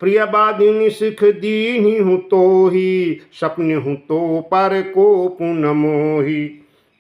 प्रिय बाधिनी सिख दीनी हूँ तो ही, सपने हूँ तो पर को पुन मोही।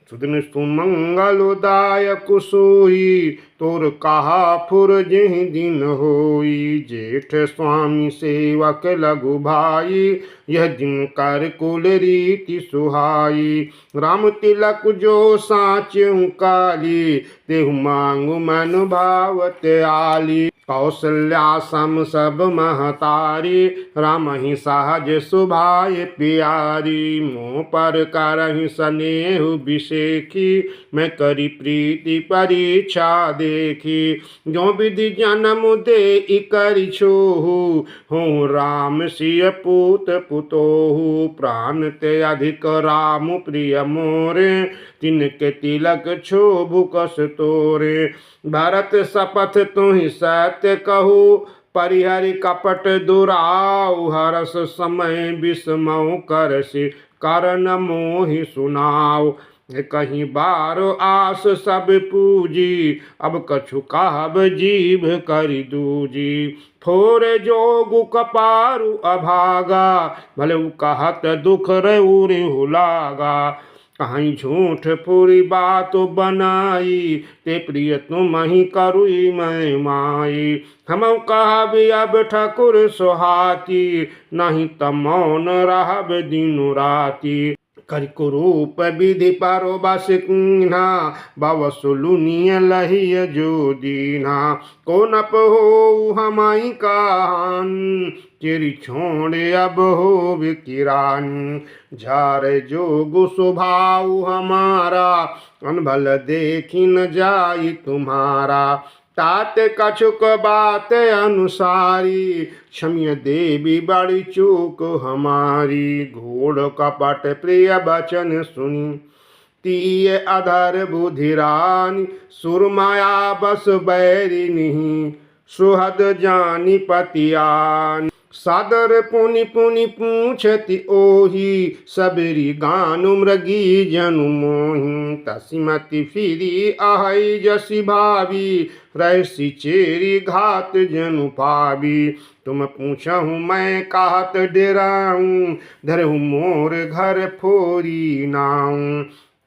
सुदिन सुमंगलदायक सोई, तोर कहा फुर जेहि दिन होई। जेठ स्वामी सेवक लघु भाई, यह दिन कर कुल रीति सुहाई। राम तिलक जो साच्यु काली, तेहु मांगु मन भावत आली। कौशल्या सम सब महतारी, राम ही सहज सुभाय प्यारी। मोह पर करहि स्नेहु बिसेखी, मैं करी प्रीति परीक्षा देखी। जो विधि जन्म दे करि छोहु, हूँ राम सिय पूत पुतोहु। प्राण ते अधिक राम प्रिय मोरे, तिनके तिलक क्षोभु कस तोरे। भरत शपथ तुहि सत्य कहू, परिहरि कपट दुराऊ। हरस समय विस्मौ करसि, कारण मोहि सुनाऊ। कहीं बारो आस सब पूजी, अब कछु कहब जीभ करि दूजी। थोरे जोगु कपारु अभागा, भले कहत दुख रेउरिहु लागा। कहीं झूठ पूरी बात बनाई, ते प्रिय तुम ही करुई मैं माई। हम कहब अब ठकुर सोहाती, नहीं त मौन रहब दिनु राती। करि कुरूप विधि पारो बस कीन्हा, बवसुलुनिय लहिय जो दीन्हा। को नप हो हमाई कहानी, चिरि छोड़े अब हो विकिरानी। झारे जोगु स्वभाव हमारा, अनभल देखी न जाई तुम्हारा। तात कछुक बात अनुसारी, क्षम्य देवी बड़ी चूक हमारी। घोड़ कपट प्रिय वचन सुनी, तीय अधर बुधिरानी। सुरमाया बस बैरिनी, सुहद जानी पतियानी। सादर पुनि पुनि पूछति ओही, सबरी गानु मृगी जनु मोही। तसिमति फिरी आहई जसि भावी, रहसी चेरी घात जनु पावी। तुम पूछहु मैं कहत डेराऊं, धरहु मोर घर फोरी नाऊं।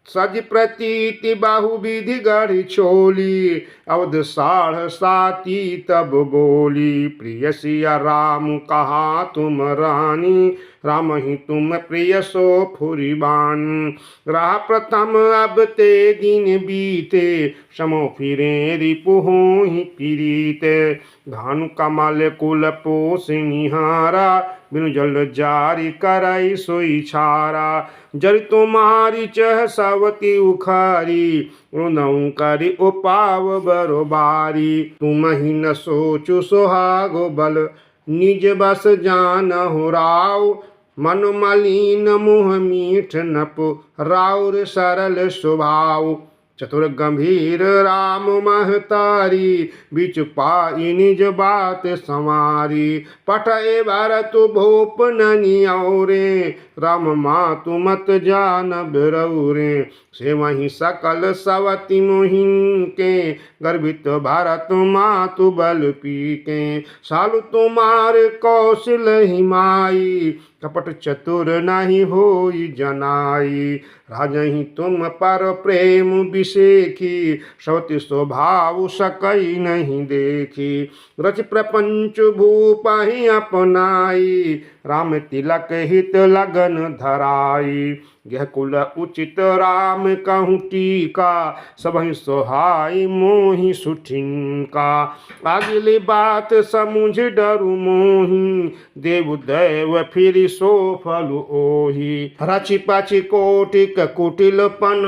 सज प्रतीति बाहु विधि गढ़ छोली, अवध साढ़ साती तब बोली। प्रिय सिया राम कहा तुम रानी, राम ही तुम प्रिय सो फुरी बानी। राह प्रथम अब ते दिन बीते, समो फिरे रिपुहु ही पीरीते। भानु कमल कुल पोषनिहारा, बिनु जल जारी करई सोई छारा। जल तुम्हारी चह सवती उखारी, उनऊ करी उपाव बरोबारी। तुम ही न सोचु सुहागो बल, निज बस जान हो राव। मन मलिन मुँह मीठ नपु, राउर सरल स्वभाव। चतुर गंभीर राम महतारी, बिच पाई निज बात संवारी। पठे भरत भूप ननि औरे, राम मातु मत जान बिरौरे। से वही सकल सवति मोहिन के, गर्भित भरत मातु बल पीके। सालु तुम्हार कौशल ही माई, कपट चतुर नहीं होई जनाई। राजहि तुम पर प्रेम बिसेखी, सवति स्वभाव सकई नहीं देखी। रच प्रपंच भूप ही अपनाई, राम तिलक हित लगन धराई। यह कुल उचित राम कहूँ टीका, सबहि सोहाई मोहि सुठिनका। अगली बात समुझ डरु मोही, देव दैव फिर सो फल ओही। रचि पचि कोटिक कुटिलपन,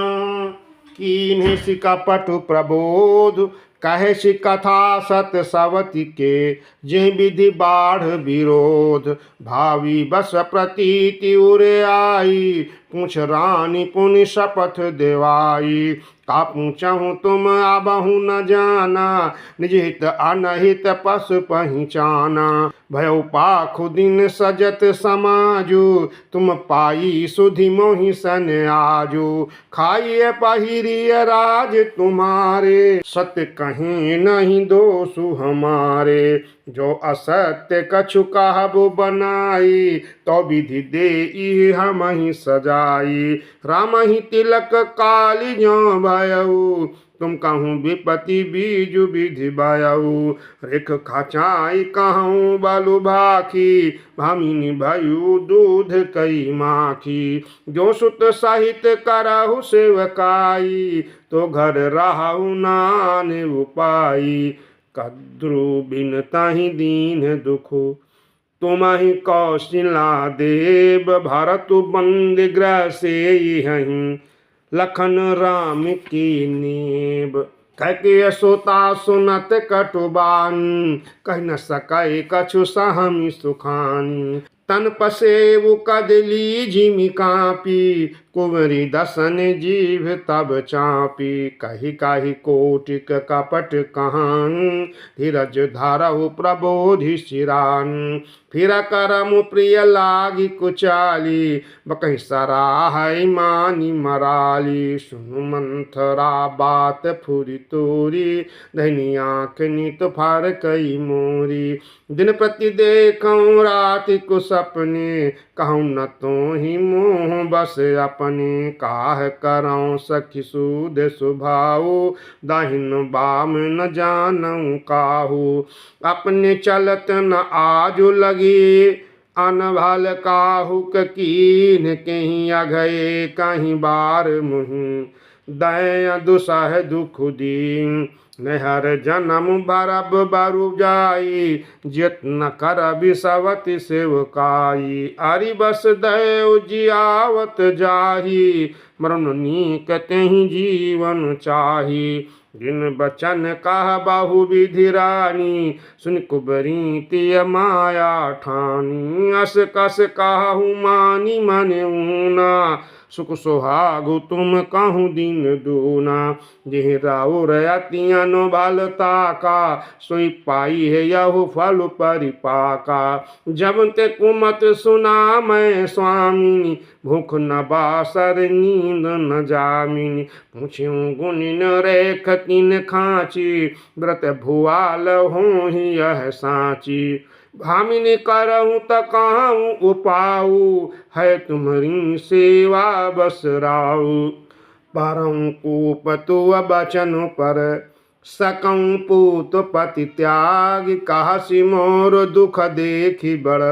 कीन्हे सि कपट प्रबोध। कहे सि कथा सत सवति के, जे विधि बाढ़ विरोध। भावी बस प्रतीति उरे आई, पूछ रानी पुनि शपथ देवाई। का पूछहु तुम अबहु न जाना, निज हित अनहित पशु पहिचाना। भयो पाखु दिन सजत समाजु, तुम पाई सुधि मोहि सन आजु। खाइए पहिरिय राज तुम्हारे, सत्य कहीं नहीं दोषु हमारे। जो असत्य कछु कहबो बनाई, तो विधि देई हम ही सजाई। राम ही तिलक काली जो भयऊ, तुम कहूँ विपति बीजु विधि बायऊ। रेख खाचाई कहूँ बालू भाखी, भामिनी भयु दूध कई माखी। जो सुत सहित करहु सेवकाई, तो घर रहु नान उपाई। कद्रु बिन ताहि दीन दुखु, तुम्हि कौशिला देव। भरतु बंद ग्रह से हहीं, लखन राम की नेब। कह सोता सुनत कटुबानी, कह न सकै कछु सहमी सुखानी। तन पसेवु कदली जिमि कापी, कुंवरी दसन जीभ तब चापी। कही कही कोटिक कपट कहानी, धीरज धरहु प्रबोधि शिरानी। फिर करम प्रिय लागी कुचाली, बकहि सराहै मानी मराली। सुनु मंथरा बात फुरि तोरी, धनी आँख नित फार कई मोरी। दिन प्रति देखऊँ राति को सपने, कहूँ न तो ही मोह बस अपने। काह करऊँ सखी सूद सुभाऊ, दाहिन बाम न जानऊँ काहू। अपने चलत न आजु लगी, अनभल काहुक कीन। कहीं अघये कहीं बार मुहि, दय दुसह दुख दीन। नहर जन्म बरब बरु जाई, जितन कर बिसवति सेवकाई। अरि बस दय जियावत जाही, मरण नीक तेहि जीवन चाही। जिन बचन कह बहु विधि रानी, सुन कुबरी तिय माया ठानी। अस कस कहु मानी मन ऊना, सुख सुहागु तुम कहूँ दिन दूना। जिहि राउर अति अनुबलता का, सोई पाई है यहु फल परिपाका। जब ते कुमत सुना मैं स्वामिनी, भूख न बासर नींद न जामिनी। पूछूं गुनिन रेख तीन खांची, व्रत भुआल हों ही यह साची। भामिनी करहूँ त कहूँ उपाऊ, है तुम्हारी सेवा बस राऊ। परम कूप तु बचन पर, सकऊँ पूत पति त्याग। कहसी मोर दुख देखी बड़,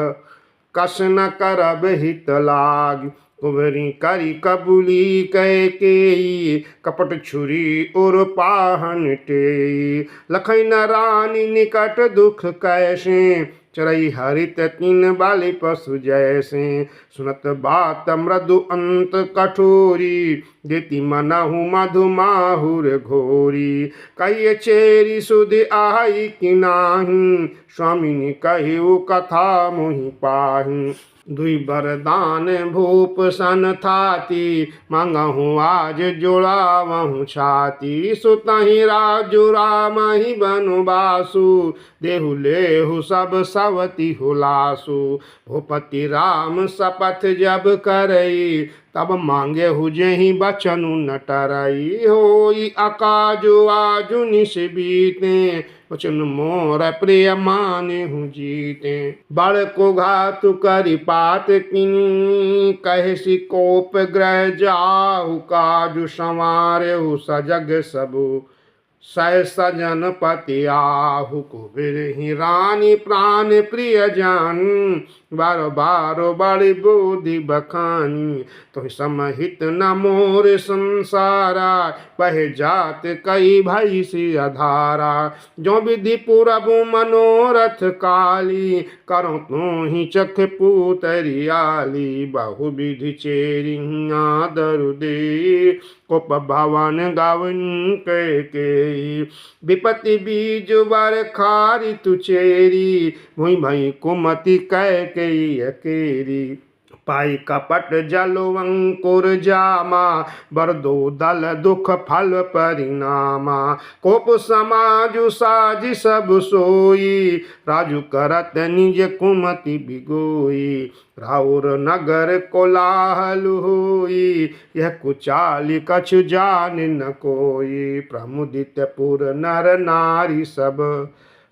कस न करब हित लाग। कुंवरी करी कबूली कह केई, कपट छुरी और पाहन टेई। लखन रानी निकट दुख कैसे, चरई हरित तीन बाली पशु जैसे। सुनत बात मृदु अंत कठोरी, देती मनहु मधु माहुर घोरी। कहिए चेरी सुधि आई कि नाही, स्वामिनी कहिउ कथा मोहि पाही। दुई बरदान भूप सन थाती, मांगहूँ आज जोड़ावहूँ छाती। सुतहि राजु रामहि बनवासु, देहु लेहु सब सवति हुलासु। भूपति राम शपथ जब करई, तब मांगे हुजेहि बचनु न टरई। होई अकाजु आजु निश बीते, वचन मोर प्रिय माने हूँ जीते। बड़ को घातु करि पात किनी, कहसी कोप ग्रह जाहु। काजु संवारेहु सजग सबु, सह सजन पति आहु। कुबेर रानी प्राण प्रिय जान, बारो बारो बड़ी बुद्धि बखानी। तो समहित न मोर संसारा, बह जात कई भई सी अधारा। जो विधि पुरबु मनोरथ काली, करो तो ही चख पूतरियाली। बहु विधि चेरिया दरु दे, कोप भवन गवन के। विपत्ति बीज वर खारी तुचेरी, भुई भई कुमति कह के अकेरी। पाई कपट जलो अंकुर जामा, बरदो दल दुख फल परिणामा। कोप समाजु साज सब सोई, राजु करत निज कुमति बिगोई। राउर नगर कोलाहल होई, यह कुचाली कछु जान न कोई। प्रमुदित पुर नर नारी सब,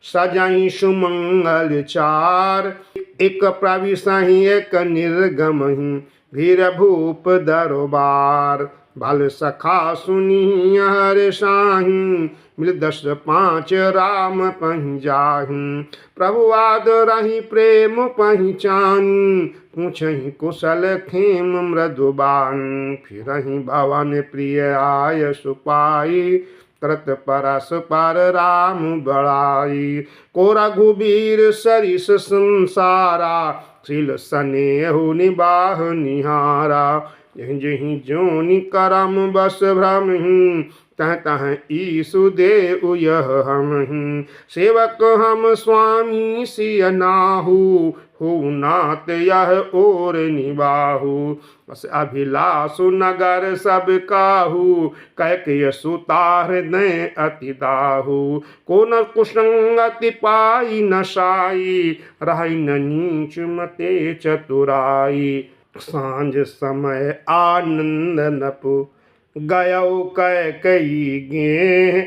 सजाई सुमंगल चार। एक प्रविशहि एक निर्गमहि, भीर भूप दरबार। बाल सखा सुनी हर साहि, मिल 10 5 राम पहि जाहि। प्रभु आदरहि प्रेम पहिचानी, पूछहि कुशल खेम मृदुबानी। फिरहि भवन प्रिय आय सुपाई, तरत परस पर राम बड़ाई। को रघुबीर सरिस संसारा, श्रील स्नेहु निबाह निहारा। जहीं जहीं जोनि करम बस भ्रमहि, तह तह ईसु देउ यह हमहि। सेवक हम स्वामी सिय नाहु, हो नाथ यह और निबाहु। बस अभिलाषु नगर सब काहू, कैकेय सुता हृदय अति दाहु। को न कुसंगति पाई न साई, रहि न नीच मते चतुराई। सांझ समय आनंद नपु, गयौ कैकेयी गेह।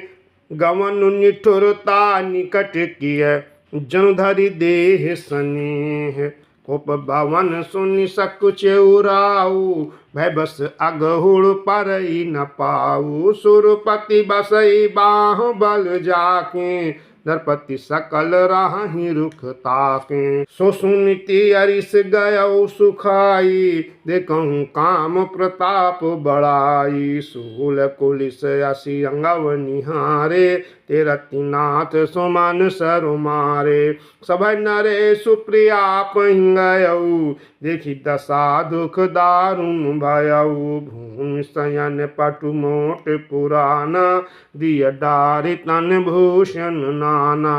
गमनु निठुरता निकट किय, जनु धरि देह स्नेह। कोप भवन सुनि सकुच उराऊ, भय बस अगहुड़ परई न पाऊ। सुरपति बसई बाहु बल जाके, नरपति सकल राहि रुख ताके। सो सुनिति अरिस गयौ सुखाई, देखहु काम प्रताप बड़ाई। सूल कुलिस असी अंगव निहारे, ते रतिनाथ सुमन सरु मारे। सभै नरे सुप्रिया पहि गयौ, देखि दशा दुख दारुण भयौ। भूमि शयन पटु मोट पुराना, दिय डारि तन भूषण नाना।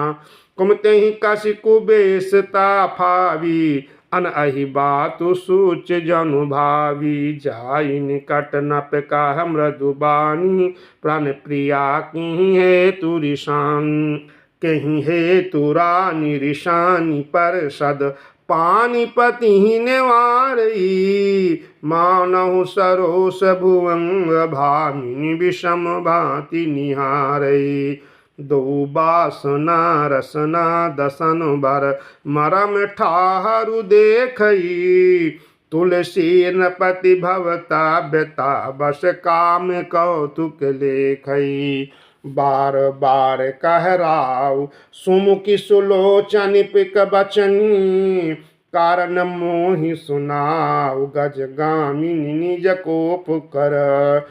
कुमतेहि कसी कुबेसता फावी, अनअहि बातु सूच जनु भावी। जाई निकट नप कह मृदुबानी, प्राण प्रिया किहि हेतु रिसानी। कहीं हेतु रानी रिसानी परसद, पानीपति नेवारई। मानहु सरोस भुवंग भामिनी, विषम भांति निहारई। दो बासना रसना दसन बर, मरम ठाहरु देखई। तुलसी नपति भवता व्यता, बस काम कौतुक लेखई। बार बार कह राव सुमुखी सुलोचन पिक बचनी, कारण मोहि सुनाव गज गामिनी निज कोप कर।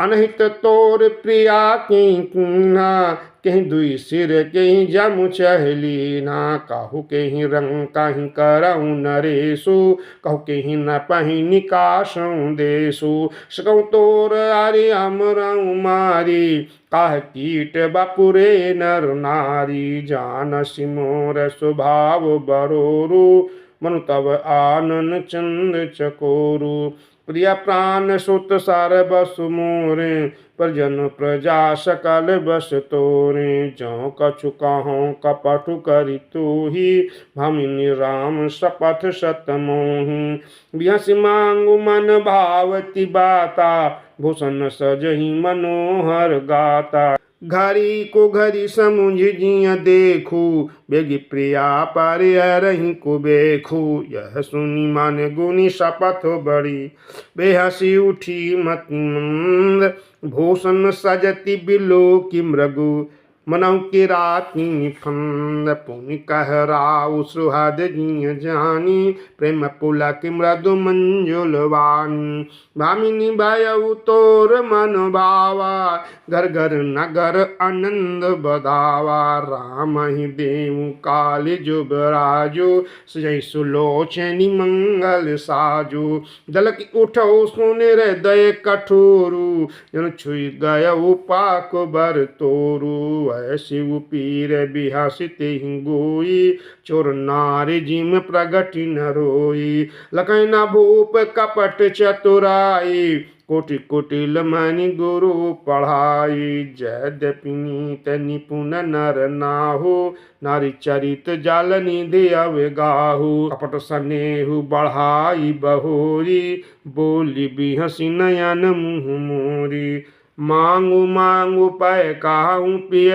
अनहित तोर प्रिया की कीना, कहीं दुई सिर कहीं जमु चहलीना। कहु कहीं रंग कहीं करऊ नरेशु, कहु कहीं न पही निकासऊ देशु। सकौ तोर आरि अमरऊ मारी, काह कीट बपुरे नर नारी। जानसि मोर स्वभाव बरोरु, मनु तब आनन चंद चकोरु। प्रिय प्राण सुत सार बसु मोरे, परजन प्रजा सकल बस तोरे। जौ कछु कहूँ कपटु करि तूही, भामिनी राम शपथ सत मोहि। बिहसि मांगु मन भावती बाता, भूषण सजहि मनोहर गाता। घड़ी को घड़ी समुझ जिय देखू, बेगी प्रिया परिहरहि को बेखू। यह सुनी मन गुनी शपथ बड़ी, बेहसी उठी मति मंद। भूषण सजति बिलो की मृगु, मनौ की राती फंद। पुनि कह राउ सुहद जिय जानी, प्रेम पुलक मृदु मंजुल वाणी। भामिनी भयउ तोर मन भावा, घर घर नगर आनंद बधावा। राम ही देव काल जुबराजु, सजै सुलोचनी मंगल साजु। दलक उठौ सुन हृदय कठोरु, जन छुई गयउ पाक बर तोरु। ऐसी पीर बिहासित गोई, चोर नारी जिम प्रगट न रोई, लखन भूप कपट चतुराई, कोटि कोटिल मणि गुरु पढ़ाई, यद्यपि नीत निपुण नर नाहु, नारी चरित जाल निधि अवगाहु, कपट स्नेहु बढ़ाई बहोरी, बोली बिहसी नयन मुँह मोरी, मांगू मांगू पै काहू पिय,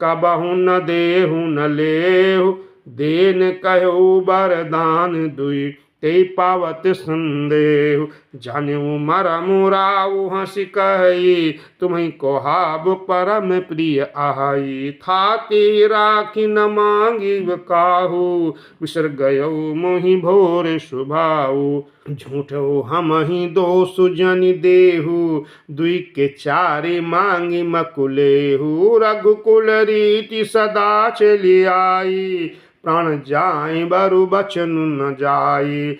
कबहु न देहु न लेहु, देन कहो बरदान दुई, ते पावत संदेह, जानेऊ मरा मुराऊ हंसी कही, तुम्हें कोहाब परम प्रिय आहाई, थाती राखी न मांगी काहू, बिसर गयो मोहि भोर सुभाऊ, झूठो हम ही दो सुजन देहु, दुई के चारे मांगी मकुलेहु, रघुकुल रीति सदा चली आई, प्राण जाए बरु बचन न जाए,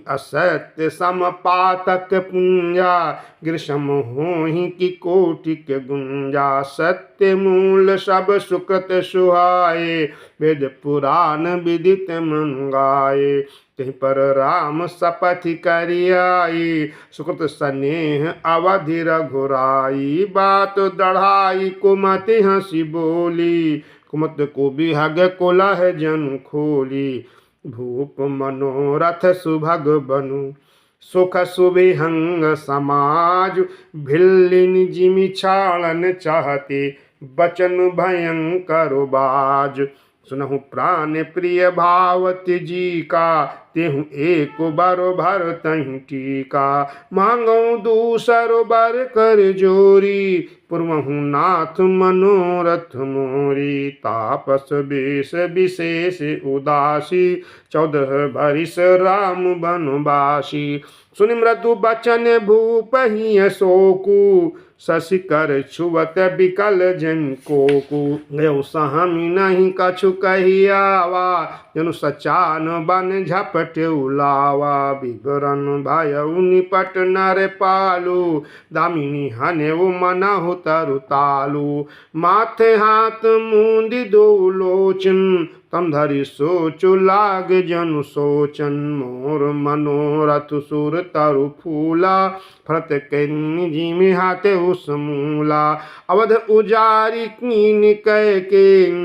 असत्य समपातक पुंजा, ग्रीष्म होहि की कोटिक गुंजा, सत्य मूल सब सुकृत सुहाए, वेद पुराण विदित मन गाए, कहीं पर राम शपथ करियाई, सुकृत स्नेह अवधि रघुराई, बात दढ़ाई कुमति हंसी बोली, कुमत को बिहग कोलह जन खोली, भूप मनोरथ सुभग बनु, सुख सुविहंग समाज, भिल्लिन जिमि छाड़न चाहते, बचन भयंकर बाज, सुनहु प्राण प्रिय भावती जी का, तेहु एक बारो भर तहि टीका, मांगो दूसरो बर कर जोरी, पुरवहु नाथ मनोरथ मोरी, तापस बेश विशेष उदासी, 14 बरिस राम बनवासी, सुनि मृदु बचन भूप ही शोकु, शशि कर छुवत बिकल जन कोकु, गयो सहमी नहीं कछु कहियावा, जनु सचान बन झपट उलावा, विवरण भयउ निपट नर पालू, दामिनी हनेउ मनहु तरु तालू, माथे हाथ मूंदी दो लोचन, तम धरि सोचु लाग जनु सोचन, मोर मनोरथ सुर तरु फूला, फरत कन्नि जिमि हाथे उस मूला, अवध उजारी कीन कह के,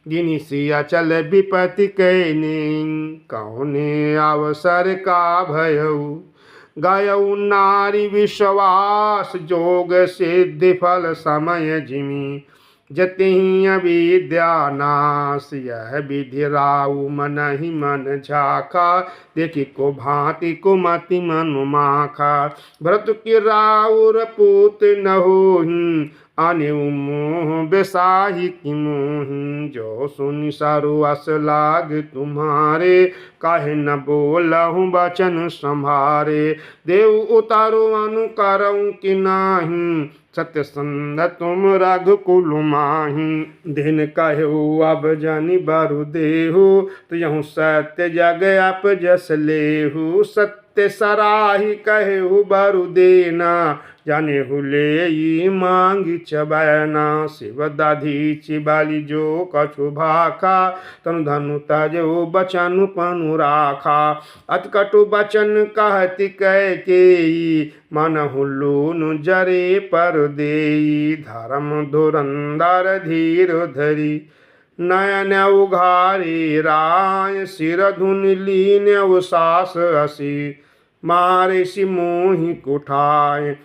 जिनि सिया चल विपति कहने, कौने अवसर का भयउ, गायऊ नारी विश्वास, जोग सिद्धि फल समय जिमि, जतिहि अविद्या नाश, यह विधि राउ मन ही मन झाका, देखी को भांति कुमति मनु माखा, भरत की राउर पूत न होहि, आने मोह बेसाही की मोहि, जो सुनि सारु अस लाग तुम्हारे, काहे न बोलहु बचन संभारे, देव उतारो अनुकरऊ कि नाही, सत्य संध तुम रघुकुल माही, दिन कहु अब जानि बरु देहु, तुयहु सत्य जग अप जस लेहु, सत्य सराही कहु बरु देना, जाने हुले मांगी चबैना, शिव दधीचि बाली जो कछु भाखा, तनु धनु तजो बचन पनु राखा, अति कटु बचन कहति कह के, मनहु लून जरे पर देई, धर्म धुरंधर धीर धरी, नयन उघारे राय, सिर धुन लीन उसास हसी, मारे सि मोहि कुठाय,